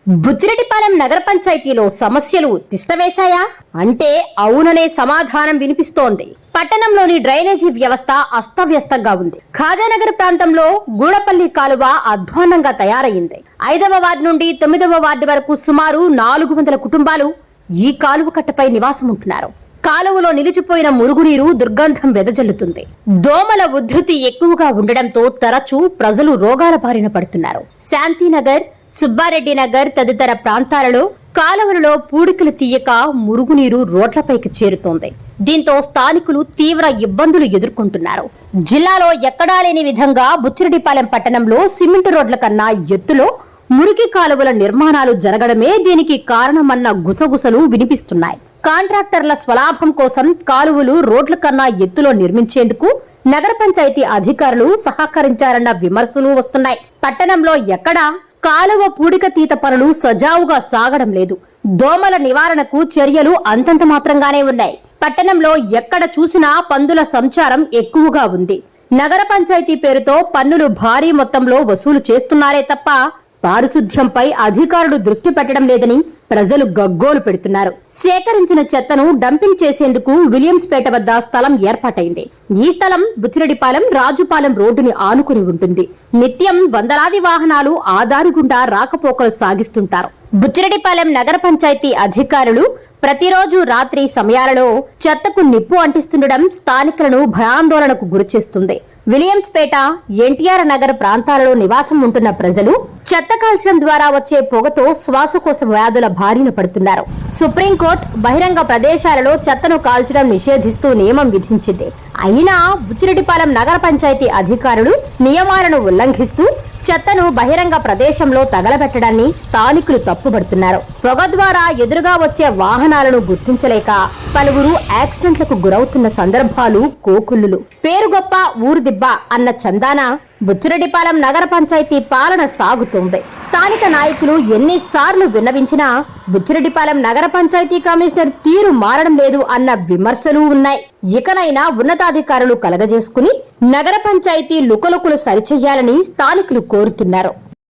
బుచ్చిరెడ్డిపాలెం నగర పంచాయతీలో సమస్యలు తిష్టవేశాయా అంటే అవుననే సమాధానం వినిపిస్తోంది. పట్టణంలోని డ్రైనేజీ వ్యవస్థ అస్తవ్యస్తంగా ఉంది. ఖాజానగర్ ప్రాంతంలో గూడపల్లి కాలువ అధ్వాన్నంగా తయారయ్యింది. 5వ వార్డు నుండి 9వ వార్డు వరకు సుమారు 400 కుటుంబాలు ఈ కాలువ కట్టపై నివాసం ఉంటున్నారు. కాలువలో నిలిచిపోయిన మురుగునీరు దుర్గంధం వెదజల్లుతుంది. దోమల ఉధృతి ఎక్కువగా ఉండడంతో తరచూ ప్రజలు రోగాల బారిన పడుతున్నారు. శాంతినగర్, సుబ్బారెడ్డి నగర్ తదితర ప్రాంతాలలో కాలువలలో పూడికలు తీయక మురుగునీరు రోడ్లపైకి చేరుతోంది. దీంతో స్థానికులు తీవ్ర ఇబ్బందులు ఎదుర్కొంటున్నారు. జిల్లాలో ఎక్కడా లేని విధంగా బుచ్చిరెడ్డిపాలెం పట్టణంలో సిమెంట్ రోడ్ల కన్నా ఎత్తులో మురికి కాలువల నిర్మాణాలు జరగడమే దీనికి కారణమన్న గుసగుసలు వినిపిస్తున్నాయి. కాంట్రాక్టర్ల స్వలాభం కోసం కాలువలు రోడ్ల కన్నా ఎత్తులో నిర్మించేందుకు నగర పంచాయతీ అధికారులు సహకరించారన్న విమర్శలు వస్తున్నాయి. పట్టణంలో ఎక్కడా కాలువ పూడిక తీత పనులు సజావుగా సాగడం లేదు. దోమల నివారణకు చర్యలు అంతంత మాత్రంగానే ఉన్నాయి. పట్టణంలో ఎక్కడ చూసినా పందుల సంచారం ఎక్కువగా ఉంది. నగర పంచాయతీ పేరుతో పన్నులు భారీ మొత్తంలో వసూలు చేస్తున్నారే తప్ప పారిశుద్ధ్యంపై అధికారులు దృష్టి పెట్టడం లేదని ప్రజలు గగ్గోలు పెడుతున్నారు. సేకరించిన చెత్తను డంపింగ్ చేసేందుకు విలియమ్స్పేట వద్ద స్థలం ఏర్పాటైంది. ఈ స్థలం బుచ్చిరెడ్డిపాలెం, రాజుపాలెం రోడ్డుని ఆనుకుని ఉంటుంది. నిత్యం వందలాది వాహనాలు ఆ దారి గుండా రాకపోకలు సాగిస్తుంటారు. బుచ్చిరెడ్డిపాలెం నగర పంచాయతీ అధికారులు ప్రతిరోజు రాత్రి సమయాలలో చెత్తకు నిప్పు అంటిస్తుండడం స్థానికులను భయాందోళనకు గురిచేస్తుంది. విలియమ్స్పేట, ఎన్టీఆర్ నగర్ ప్రాంతాలలో నివాసం ఉంటున్న ప్రజలు చెత్త కాల్చడం ద్వారా వచ్చే పొగతో శ్వాసకోశ వ్యాధుల బారిన పడుతున్నారు. సుప్రీంకోర్టు బహిరంగ ప్రదేశాలలో చెత్తను కాల్చడం నిషేధిస్తూ నియమం విధించింది. అయినా బుచ్చిరెడ్డిపాలెం నగర పంచాయతీ అధికారులు నియమాలను ఉల్లంఘిస్తూ చెత్తను బహిరంగ ప్రదేశంలో తగలబెట్టడాన్ని స్థానికులు తప్పుపడుతున్నారు. పొగ ద్వారా ఎదురుగా వచ్చే వాహనాలను గుర్తించలేక పలువురు యాక్సిడెంట్లకు గురవుతున్న సందర్భాలు కోకుల్లులు. పేరు గొప్ప ఊరు దిబ్బ అన్న చందాన బుచ్చిరెడ్డిపాలెం నగర పంచాయతీ పాలన సాగుతోంది. స్థానిక నాయకులు ఎన్నిసార్లు విన్నవించినా బుచ్చిరెడ్డిపాలెం నగర పంచాయతీ కమిషనర్ తీరు మారడం లేదు అన్న విమర్శలు ఉన్నాయి. ఇకనైనా ఉన్నతాధికారులు కలగజేసుకుని నగర పంచాయతీ లుకలుకలు సరిచెయ్యాలని స్థానికులు కోరుతున్నారు.